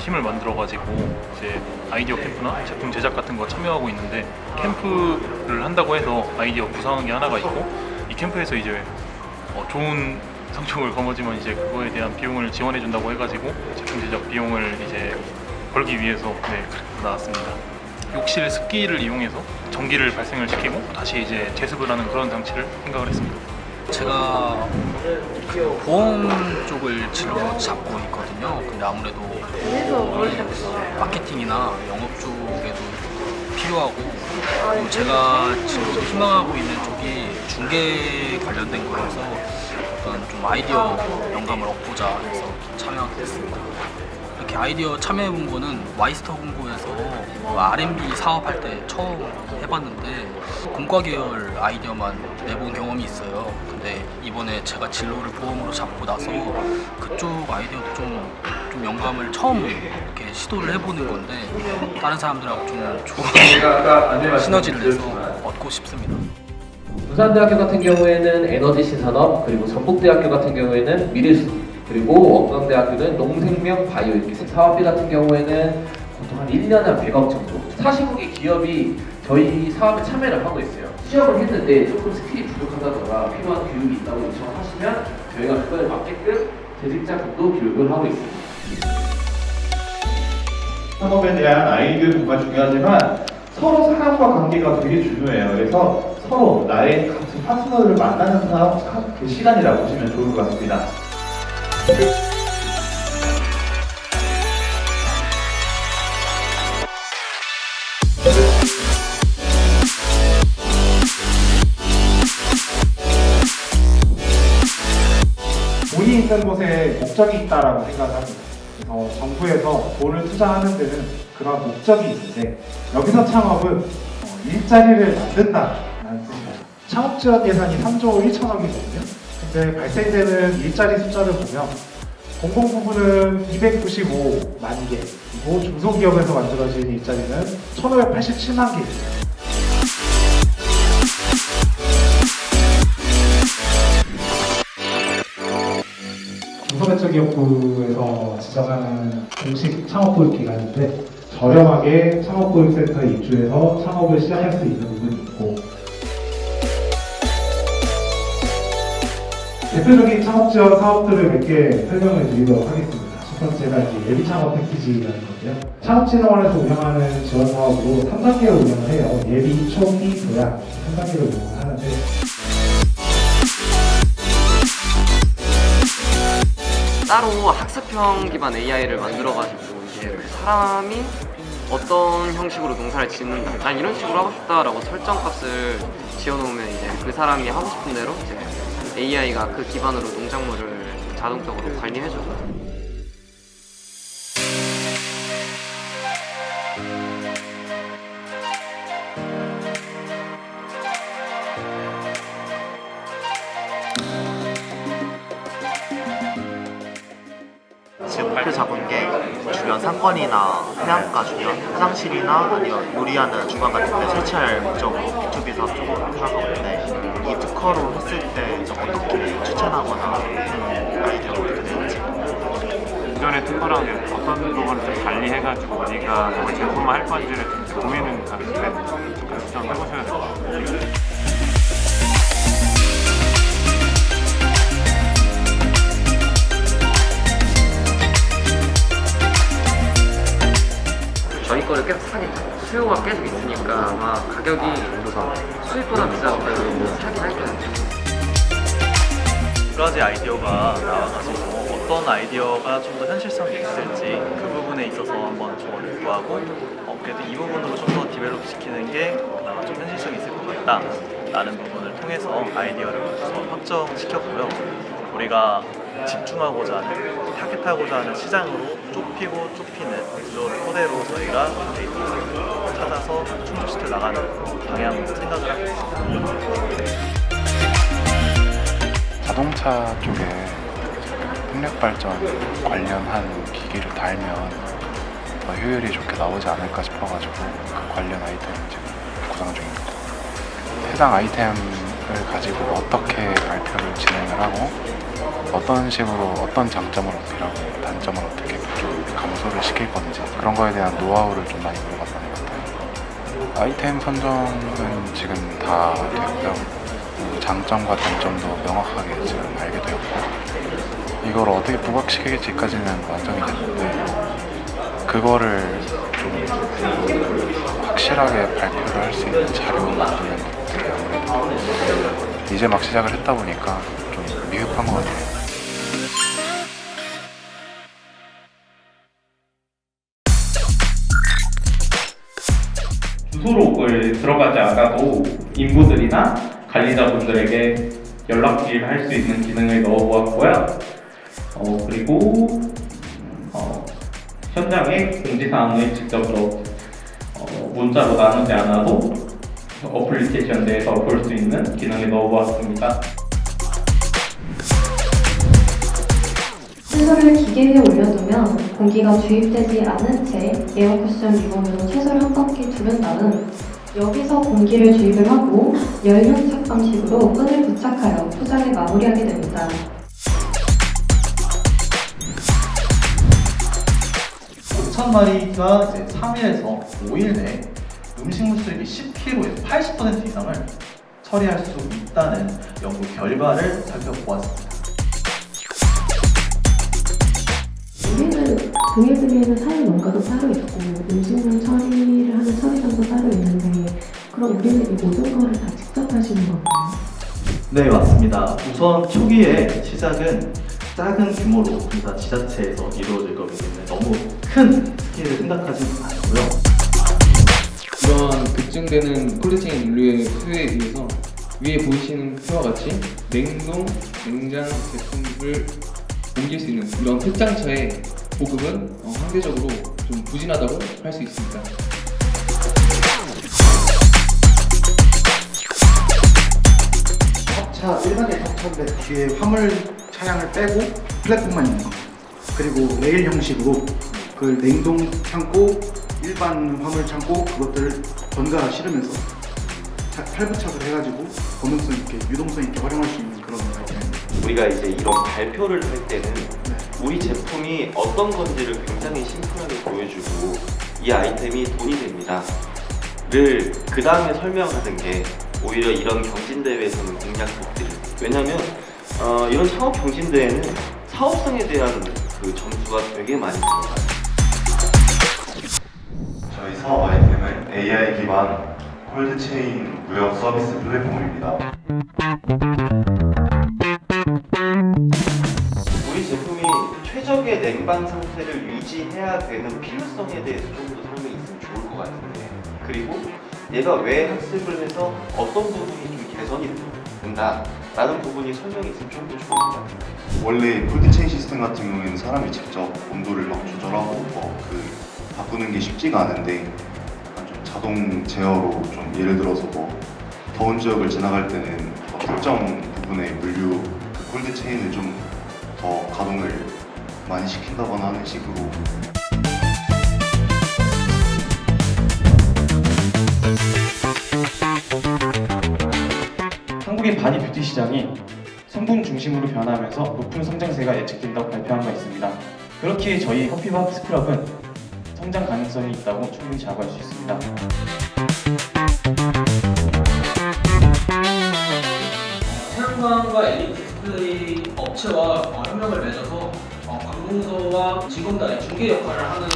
팀을 만들어가지고 이제 아이디어 캠프나 제품 제작 같은 거 참여하고 있는데, 캠프를 한다고 해서 아이디어 구상한 게 하나가 있고, 이 캠프에서 이제 좋은 성적을 거머쥐면 이제 그거에 대한 비용을 지원해 준다고 해가지고 제품 제작 비용을 이제 벌기 위해서 그렇게 나왔습니다. 욕실 습기를 이용해서 전기를 발생을 시키고 다시 이제 제습을 하는 그런 장치를 생각을 했습니다. 제가 보험 쪽을 진로 잡고 있거든요. 근데 아무래도 마케팅이나 영업 쪽에도 필요하고, 그리고 제가 지금 희망하고 있는 쪽이 중개 관련된 거여서 어떤 좀 아이디어 영감을 얻고자 해서 참여하게 됐습니다. 이렇게 아이디어 참여해본 거는 와이스터 공고에서 R&B 사업할 때 처음 해봤는데, 공과 계열 아이디어만 내본 경험이 있어요. 근데 이번에 제가 진로를 보험으로 잡고 나서 그쪽 아이디어도 좀 영감을 처음 이렇게 시도를 해보는 건데, 다른 사람들하고 좀 좋은 시너지를 내서 얻고 싶습니다. 부산대학교 같은 경우에는 에너지 신산업, 그리고 전북대학교 같은 경우에는 미래수, 그리고 원광대학교는 농생명 바이오 이렇게 사업비 같은 경우에는 보통 한 1년에 한 100억 정도. 40국의 기업이 저희 사업에 참여를 하고 있어요. 시험을 했는데 조금 스킬이 부족하다거나 필요한 교육이 있다고 요청을 하시면 저희가 그거에 맞게끔 재직자금도 교육을 하고 있습니다. 산업에 대한 아이디어 공부가 중요하지만 서로 사람과 관계가 되게 중요해요. 그래서 서로 나의 같은 파트너를 만나는 그 시간이라고 보시면 좋을 것 같습니다. 돈이 있는 곳에 목적이 있다라고 생각을 합니다. 그래서 정부에서 돈을 투자하는 데는 그런 목적이 있는데, 여기서 창업은 일자리를 만든다라는 뜻입니다. 창업 지원 예산이 3조 1천억이거든요. 근데 발생되는 일자리 숫자를 보면 공공 부문은 295만 개, 그리고 중소기업에서 만들어진 일자리는 1,587만 개입니다. 중소벤처기업부에서 지정하는 공식 창업교육 기관인데, 저렴하게 창업교육센터에 입주해서 창업을 시작할 수 있는 부분이 있고, 대표적인 창업 지원 사업들을 몇 개 설명을 드리도록 하겠습니다. 첫 번째가 이제 예비 창업 패키지라는 건데요. 창업진흥원에서 운영하는 지원 사업으로 3단계로 운영을 해요. 예비, 초기, 도약 3단계로 운영을 하는데, 따로 학습형 기반 AI를 만들어가지고 이제 그 사람이 어떤 형식으로 농사를 짓는다, 난 이런 식으로 하고 싶다라고 설정값을 지어놓으면 이제 그 사람이 하고 싶은 대로 이제 AI가 그 기반으로 농작물을 자동적으로 관리해주고. 지금 발표 잡은 게 주변 상권이나 해안가 주변 화장실이나 아니면 요리하는 주방 같은 데 설치할 목적으로 B2B 사업 쪽으로 생각하고 있는데, 이 특허로 했을 때 좀 어떻게 추천하거나 아이디어가 어떻게 되는지. 기존의 특허랑 어떤 부분을 좀 관리해가지고 어디가 정말 제품만 할 건지를 좀 고민은 하는데, 그래서 좀 해보셔야 될 것 같아요. 저희 거를 계속 사니까 수요가 계속 있으니까 아마 가격이 수입보다 비싸도 사긴 할 거예요. 두 가지 아이디어가 나와가지고 어떤 아이디어가 좀 더 현실성이 있을지 그 부분에 있어서 한번 조언을 구하고, 그래도 이 부분으로 좀 더 디벨롭 시키는 게 그나마 좀 현실성이 있을 것 같다 라는 부분을 통해서 아이디어를 우선 확정시켰고요. 우리가 집중하고자 하는, 타겟하고자 하는 시장으로 좁히고 좁히는 그런 토대로 저희가 데이터를 찾아서 충족시켜 나가는 방향으로 생각을 하고 있습니다. 자동차 쪽에 풍력 발전 관련한 기기를 달면 더 효율이 좋게 나오지 않을까 싶어가지고 그 관련 아이템을 지금 구상 중입니다. 해당 아이템을 가지고 어떻게 발표를 진행을 하고 어떤 식으로 어떤 장점을 어떻게 하고 단점을 어떻게 좀 감소를 시킬 건지 그런 거에 대한 노하우를 좀 많이 물어봤던 것 같아요. 아이템 선정은 지금 다 됐고요. 장점과 단점도 명확하게 지금 알게 되었고 이걸 어떻게 부각시킬지까지는 완성이 됐는데 그거를 좀 확실하게 발표를 할 수 있는 자료를 만드는 것들이 아무래도 이제 막 시작을 했다 보니까 좀 미흡한 것 같아요. 주소록을 들어가지 않아도 인부들이나 관리자분들에게 연락을 할 수 있는 기능을 넣어보았고요. 그리고 현장의 공지사항을 직접 문자로 나누지 않아도 어플리케이션 내에서 볼 수 있는 기능을 넣어보았습니다. 채소를 기계에 올려두면 공기가 주입되지 않은 채 에어 쿠션 리본으로 채소를 한 바퀴 두른 다음 여기서 공기를 주입을 하고 연료 착감식으로 끈을 부착하여 포장을 마무리하게 됩니다. 마리가 이제 3일에서 5일 내에 음식물 쓰레기 10kg에서 80% 이상을 처리할 수 있다는 연구 결과를 살펴보았습니다. 우리는 동해분에는 사육 농가도 따로 있고 음식물 처리를 하는 처리장도 따로 있는데 그럼 우리는 이 모든 거를 다 직접 하시는 건가요? 네, 맞습니다. 우선 초기에 시작은 작은 규모로 군사 지자체에서 이루어질 거기 때문에 너무 큰 스케일을 생각하지 말고요. 이런 급증되는 콜드체인 인류의 수요에 의해서 위에 보이시는 표와 같이 냉동, 냉장 제품을 옮길 수 있는 이런 특장차의 보급은 상대적으로 좀 부진하다고 할 수 있습니다. 탑차, 일반의 탑차인데 뒤에 화물 차량을 빼고 플랫폼만 있는 거. 그리고 레일 형식으로 그 냉동 창고, 일반 화물 창고 그것들을 번갈아 실으면서 탈부착을 해가지고 범용성 있게, 유동성 있게 활용할 수 있는 그런 아이템입니다. 우리가 이제 이런 발표를 할 때는 우리 제품이 어떤 건지를 굉장히 심플하게 보여주고 이 아이템이 돈이 됩니다 를 그 다음에 설명하는 게 오히려 이런 경진대회에서는 공략법들을 왜냐면 이런 창업 경진대회는 사업성에 대한 그 점수가 되게 많이 들어가요. 저희 사업 아이템은 AI 기반 콜드체인 무역 서비스 플랫폼입니다. 우리 제품이 최적의 냉방 상태를 유지해야 되는 필요성에 대해서 조금 더 설명이 있으면 좋을 것 같은데 그리고 얘가 왜 학습을 해서 어떤 부분이 좀 개선이 된다 라는 부분이 설명이 있으면 좀 더 좋을 것 같아요. 원래 콜드체인 시스템 같은 경우에는 사람이 직접 온도를 막 조절하고 바꾸는 게 쉽지가 않은데 좀 자동 제어로 좀 예를 들어서 더운 지역을 지나갈 때는 특정 부분의 물류 그 콜드체인을 좀 더 가동을 많이 시킨다거나 하는 식으로 한국의 바디 뷰티 시장이 성분 중심으로 변하면서 높은 성장세가 예측된다고 발표한 바 있습니다. 그렇기에 저희 커피박스 클럽은 성장 가능성이 있다고 충분히 자부할 수 있습니다. 태양광과 LED 디스플레이 업체와 협력을 맺어서 관공서와 직원단의 중개 역할을 하는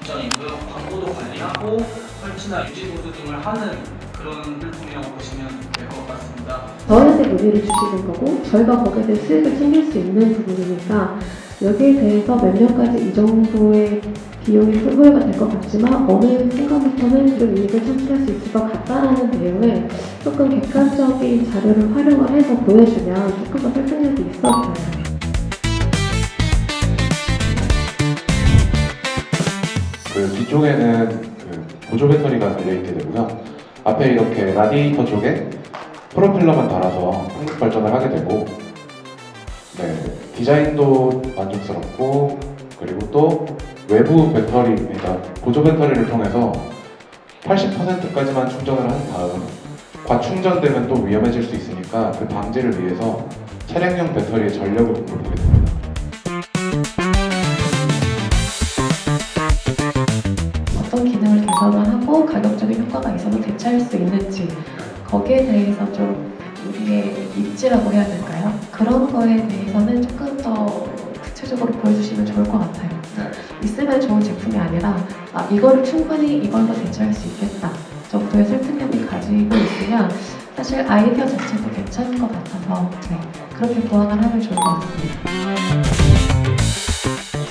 입장이고요. 광고도 관리하고 설치나 유지 보수 등을 하는 그런 플랫폼이라고 보시면 될 것 같습니다. 저희한테 문의를 주시는 거고 저희가 거기에 대해 수익을 챙길 수 있는 부분이니까 여기에 대해서 몇 년까지 이 정도의 비용이 소요가 될 것 같지만 어느 순간부터는 좀 이익을 창출할 수 있을 것 같다라는 내용을 조금 객관적인 자료를 활용을 해서 보여주면 조금 더 설득력이 있었어요. 그 뒤쪽에는 그 보조 배터리가 달려있게 되고요. 앞에 이렇게 라디에이터 쪽에 프로펠러만 달아서 풍력 발전을 하게 되고, 디자인도 만족스럽고, 그리고 또 외부 배터리, 그러니까 보조 배터리를 통해서 80%까지만 충전을 한 다음 과충전되면 또 위험해질 수 있으니까 그 방지를 위해서 차량용 배터리의 전력을 공급하게 됩니다. 어떤 기능을 개선을 하고 가격적인 효과가 있어도 대체할 수 있는지 거기에 대해서 좀 우리의 입지라고 해야 될까요? 그런 거에 대해서는 조금 더 구체적으로 보여주시면 좋을 것 같아요. 있으면 좋은 제품이 아니라 이거를 충분히 이걸로 대체할 수 있겠다 정도의 설득력을 가지고 있으면 사실 아이디어 자체도 괜찮은 것 같아서 그렇게 보완을 하면 좋을 것 같습니다.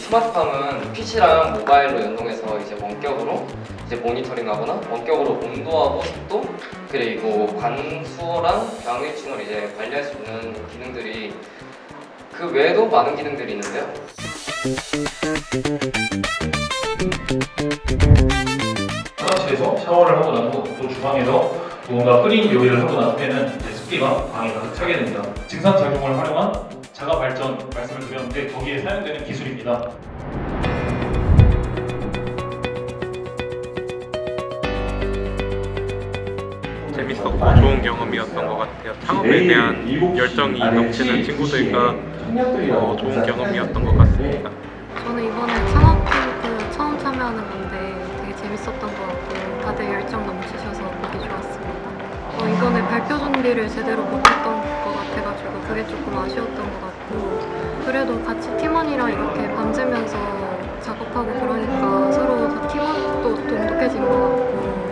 스마트팜은 PC랑 모바일로 연동해서 이제 원격으로 이제 모니터링하거나 원격으로 온도하고 습도 그리고 관수어랑 병해충을 이제 관리할 수 있는 기능들이 그 외에도 많은 기능들이 있는데요. 화장실에서 샤워를 하고 난 후 또 주방에서 무언가 끓인 요리를 하고 난 후에는 이제 습기가 방에 가득 차게 됩니다. 증산작용을 활용한 자가 발전 말씀을 드렸는데 거기에 사용되는 기술입니다. 재밌었고 좋은 경험이었던 것 같아요. 창업에 대한 열정이 넘치는 친구들과 좋은 경험이었던 것 같습니다. 저는 이번에 창업 캠프 처음 참여하는 건데 되게 재밌었던 것 같고 다들 열정 넘치셔서 보기 좋았습니다. 이번에 발표 준비를 제대로 못했던 것 같아가지고 그게 조금 아쉬웠던 것 같고 그래도 같이 팀원이랑 이렇게 밤새면서 작업하고 그러니까 서로 더 팀워크도 돈독해진 것 같고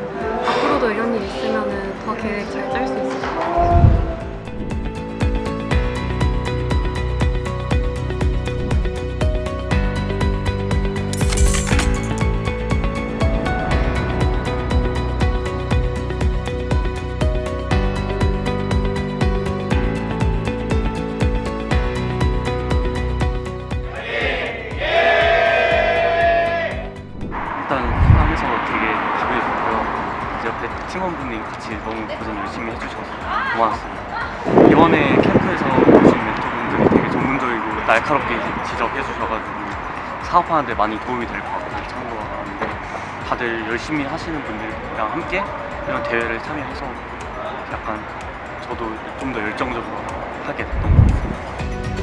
앞으로도 이런 일 있으면 더 계획 잘 짤 수 있을 것 같아요. 하면서 되게 기분이 좋고요. 이제 옆에 팀원분이 같이 너무 고생 열심히 해주셔서 고마웠습니다. 이번에 캠프에서 오신 멘토분들이 되게 전문적이고 날카롭게 지적해주셔가지고 사업하는데 많이 도움이 될 것 같아요. 참고하는데 다들 열심히 하시는 분들이랑 함께 이런 대회를 참여해서 약간 저도 좀 더 열정적으로 하게 됐던 것 같습니다.